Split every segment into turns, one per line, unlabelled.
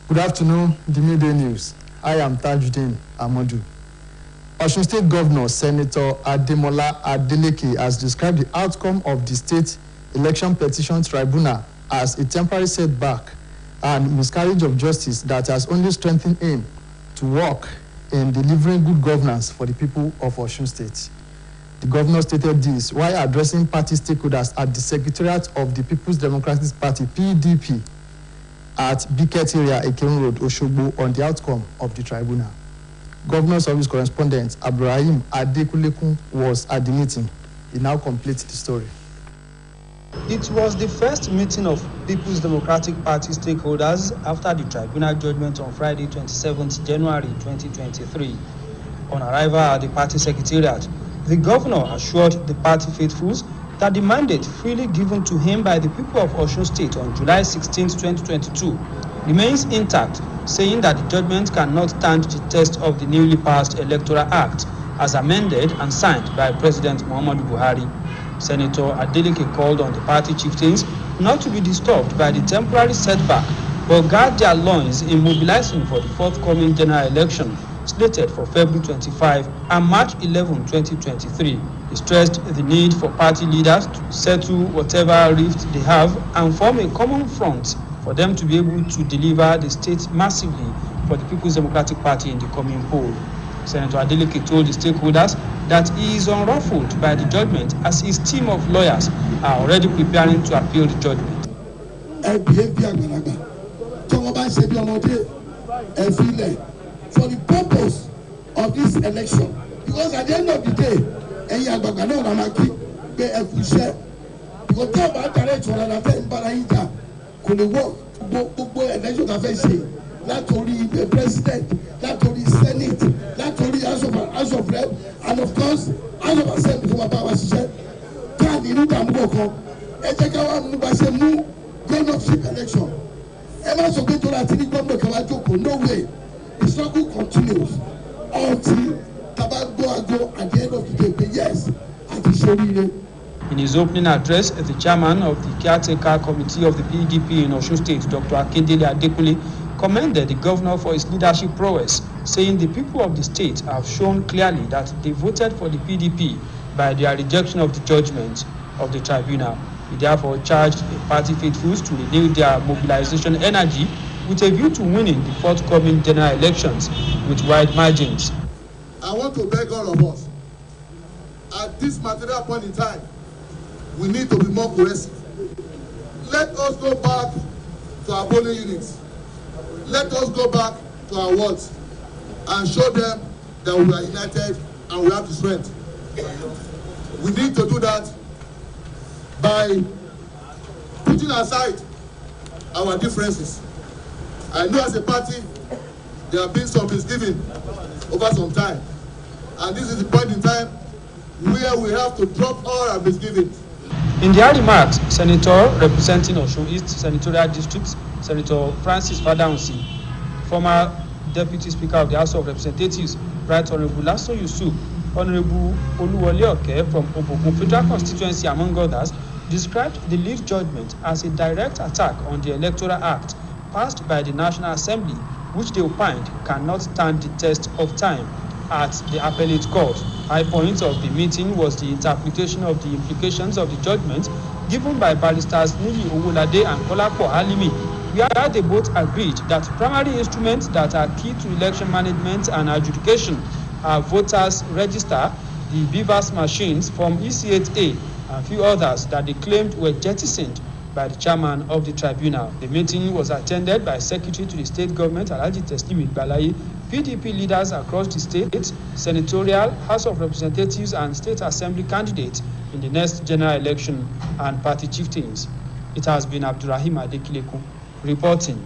Good afternoon, the Midday News. I am Tajuddin Amadu. Osun State Governor Senator Ademola Adeleke has described the outcome of the State Election Petition Tribunal as a temporary setback and miscarriage of justice that has only strengthened him to work in delivering good governance for the people of Osun State. The governor stated this while addressing party stakeholders at the Secretariat of the People's Democratic Party, PDP, at Biket area, Ekirun Road, Oshogbo, on the outcome of the tribunal. Governor's office correspondent Abdurrahim Adekulekun was at the meeting. He now completes the story.
It was the first meeting of People's Democratic Party stakeholders after the tribunal judgment on Friday, 27th January 2023. On arrival at the party secretariat, the governor assured the party faithfuls that the mandate freely given to him by the people of Osun State on July 16, 2022 remains intact, saying that the judgment cannot stand the test of the newly passed Electoral Act as amended and signed by President Muhammadu Buhari. Senator Adeleke called on the party chieftains not to be disturbed by the temporary setback, but guard their loins in mobilizing for the forthcoming general election slated for February 25 and March 11, 2023. He stressed the need for party leaders to settle whatever rift they have and form a common front for them to be able to deliver the state massively for the People's Democratic Party in the coming poll. Senator Adeleke told the stakeholders that he is unruffled by the judgment as his team of lawyers are already preparing to appeal the judgment.
For the purpose of this election, because at the end of the day, because not only the president, not only Senate, not only House of Rep, and of course, House of Assembly for power system. Can you governorship election? No way. The struggle continues until Tabago go at the end of the day. Yes, at the Shorine.
In his opening address, the chairman of the caretaker committee of the PDP in Osun State, Dr. Akindele Adekule, commended the governor for his leadership prowess, saying the people of the state have shown clearly that they voted for the PDP by their rejection of the judgment of the tribunal. He therefore charged the party faithfuls to renew their mobilization energy with a view to winning the forthcoming general elections with wide margins.
I want to beg all of us, at this material point in time, we need to be more cohesive. Let us go back to our polling units. Let us go back to our wards and show them that we are united and we have the strength. We need to do that by putting aside our differences. I know as a party, there have been some misgiving over some time. And this is the point in time where we have to drop all our misgivings.
In their remarks, Senator representing Osun East Senatorial District, Senator Francis Fadaunsi, former Deputy Speaker of the House of Representatives, Right Honorable Lasso Yusuf, Honorable Oluwole Oke from Obokun Federal Constituency, among others, described the lead judgment as a direct attack on the Electoral Act passed by the National Assembly, which they opined cannot stand the test of time at the appellate court. High point of the meeting was the interpretation of the implications of the judgment given by barristers Nili Owolade and Kolapo Halimi, where they both agreed that primary instruments that are key to election management and adjudication are voters register, the BVAS machines from EC8A, and a few others that they claimed were jettisoned by the chairman of the tribunal. The meeting was attended by Secretary to the State Government, Alhaji Teslim Balayi, PDP leaders across the state, senatorial, House of Representatives and State Assembly candidates in the next general election, and party chieftains. It has been Abdurrahim Adekileku reporting.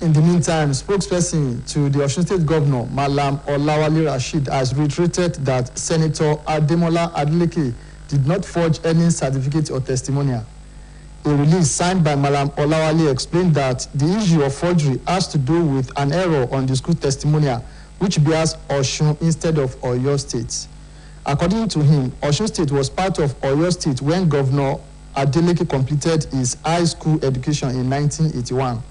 In the meantime, spokesperson to the Osun State Governor, Malam Olawale Rashid, has reiterated that Senator Ademola Adeleke did not forge any certificate or testimonial. A release signed by Malam Olawale explained that the issue of forgery has to do with an error on the school testimonial, which bears Osun instead of Oyo State. According to him, Osun State was part of Oyo State when Governor Adeleke completed his high school education in 1981.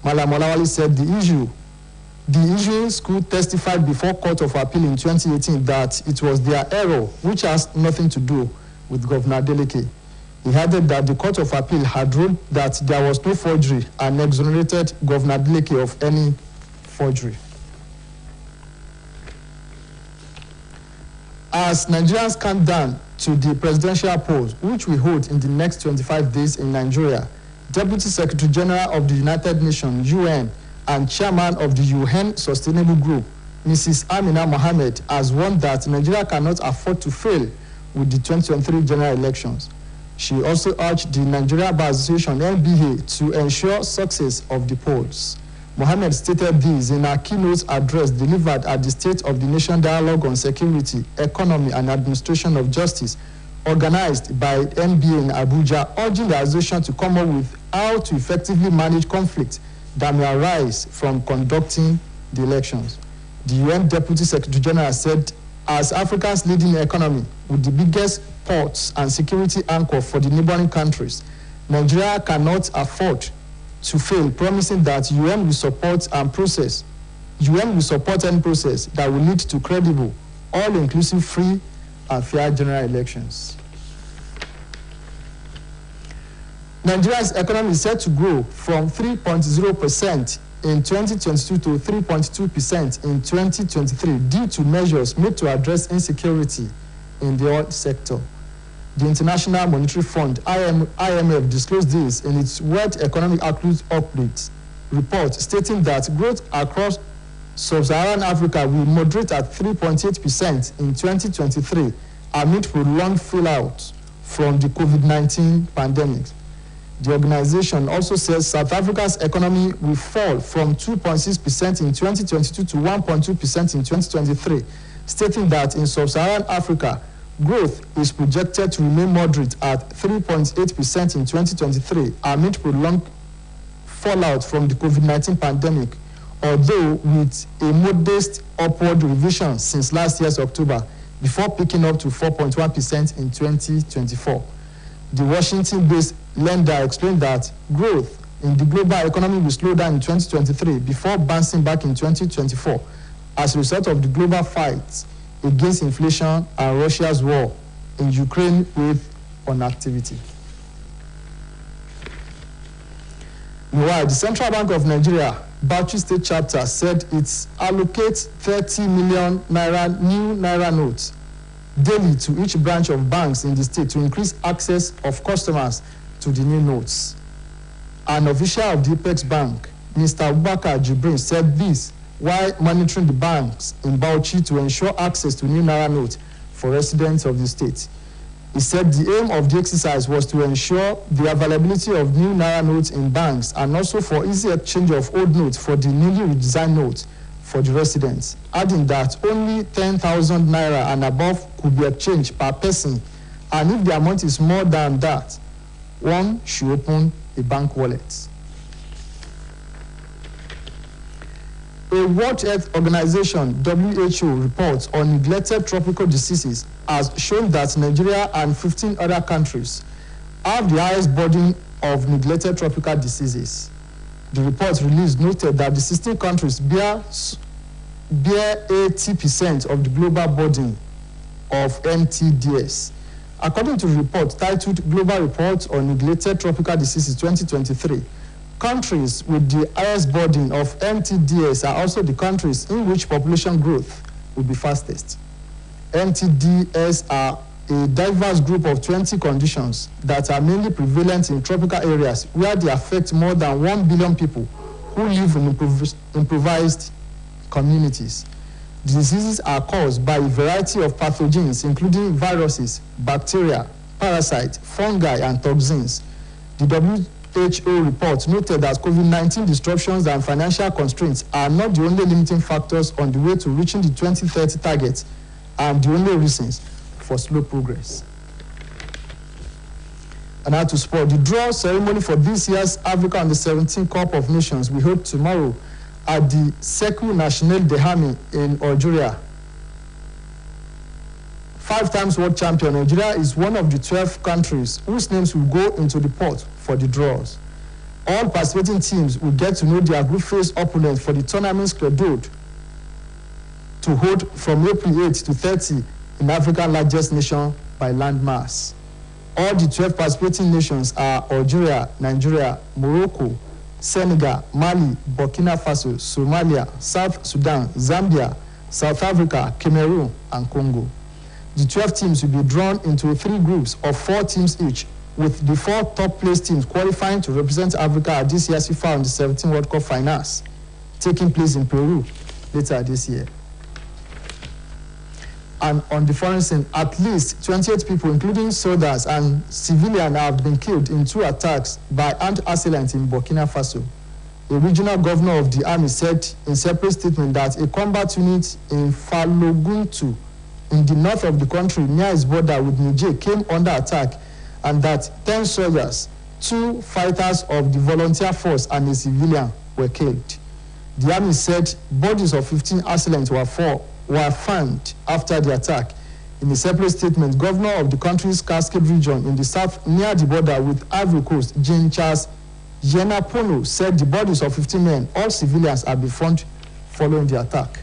Malam Olawale said the issuing school testified before Court of Appeal in 2018 that it was their error, which has nothing to do with Governor Adeleke. He added that the Court of Appeal had ruled that there was no forgery and exonerated Governor Adeleke of any forgery. As Nigerians count down to the presidential polls, which we hold in the next 25 days in Nigeria, Deputy Secretary General of the United Nations, UN, and Chairman of the UN Sustainable Group, Mrs. Amina Mohammed, has warned that Nigeria cannot afford to fail with the 2023 general elections. She also urged the Nigeria Bar Association, NBA, to ensure success of the polls. Mohammed stated this in a keynote address delivered at the State of the Nation Dialogue on Security, Economy and Administration of Justice, organized by NBA in Abuja, urging the association to come up with how to effectively manage conflict that may arise from conducting the elections. The UN Deputy Secretary General said, as Africa's leading economy with the biggest ports and security anchor for the neighboring countries, Nigeria cannot afford to fail, promising that UN will support any process that will lead to credible, all-inclusive, free and fair general elections. Nigeria's economy is set to grow from 3.0% in 2022 to 3.2% in 2023 due to measures made to address insecurity in the oil sector. The International Monetary Fund, IMF, disclosed this in its World Economic Outlook Update report, stating that growth across sub-Saharan Africa will moderate at 3.8% in 2023 amid prolonged fallout from the COVID-19 pandemic. The organization also says South Africa's economy will fall from 2.6% in 2022 to 1.2% in 2023, stating that in sub-Saharan Africa, growth is projected to remain moderate at 3.8% in 2023 amid prolonged fallout from the COVID-19 pandemic, although with a modest upward revision since last year's October, before picking up to 4.1% in 2024. The Washington-based lender explained that growth in the global economy will slow down in 2023 before bouncing back in 2024 as a result of the global fight against inflation and Russia's war in Ukraine with inactivity. Meanwhile, the Central Bank of Nigeria, Bauchi State Chapter, said it allocates 30 million naira new naira notes daily to each branch of banks in the state to increase access of customers to the new notes. An official of the Apex Bank, Mr. Abubakar Jibrin, said this while monitoring the banks in Bauchi to ensure access to new naira notes for residents of the state. He said the aim of the exercise was to ensure the availability of new naira notes in banks and also for easy exchange of old notes for the newly redesigned notes for the residents, adding that only 10,000 naira and above could be exchanged per person, and if the amount is more than that, one should open a bank wallet. A World Health Organization (WHO) report on neglected tropical diseases has shown that Nigeria and 15 other countries have the highest burden of neglected tropical diseases. The report released noted that the 16 countries bear 80% of the global burden of NTDs. According to the report titled Global Report on Neglected Tropical Diseases 2023, countries with the highest burden of NTDs are also the countries in which population growth will be fastest. NTDs are a diverse group of 20 conditions that are mainly prevalent in tropical areas where they affect more than 1 billion people who live in improvised communities. The diseases are caused by a variety of pathogens, including viruses, bacteria, parasites, fungi, and toxins. The WHO report noted that COVID-19 disruptions and financial constraints are not the only limiting factors on the way to reaching the 2030 targets and the only reasons for slow progress. And now to sport. The draw ceremony for this year's Africa Under-17 Cup of Nations we hold tomorrow at the Sekou National Dehami in Algeria. 5 times world champion, Nigeria is one of the 12 countries whose names will go into the pot for the draws. All participating teams will get to know their group phase opponents for the tournament scheduled to hold from April 8 to 30 in Africa's largest nation by landmass. All the 12 participating nations are Algeria, Nigeria, Morocco, Senegal, Mali, Burkina Faso, Somalia, South Sudan, Zambia, South Africa, Cameroon, and Congo. The 12 teams will be drawn into 3 groups of 4 teams each, with the 4 top-placed teams qualifying to represent Africa at this year's FIFA Under-17 World Cup finals, taking place in Peru later this year. And on the foreign scene, at least 28 people, including soldiers and civilians, have been killed in 2 attacks by armed assailants in Burkina Faso. A regional governor of the army said in a separate statement that a combat unit in Faloguntu, in the north of the country near its border with Niger, came under attack, and that 10 soldiers, 2 fighters of the volunteer force, and a civilian were killed. The army said bodies of 15 assailants were found after the attack. In a separate statement, governor of the country's Cascade region in the south near the border with Ivory Coast, Jean-Charles Yenapono, said the bodies of 15 men, all civilians, have been found following the attack.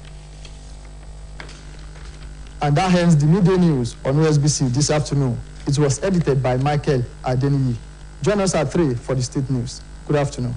And that ends the midday news on Osbc this afternoon. It was edited by Michael Adeniyi. Join us at 3 for the state news. Good afternoon.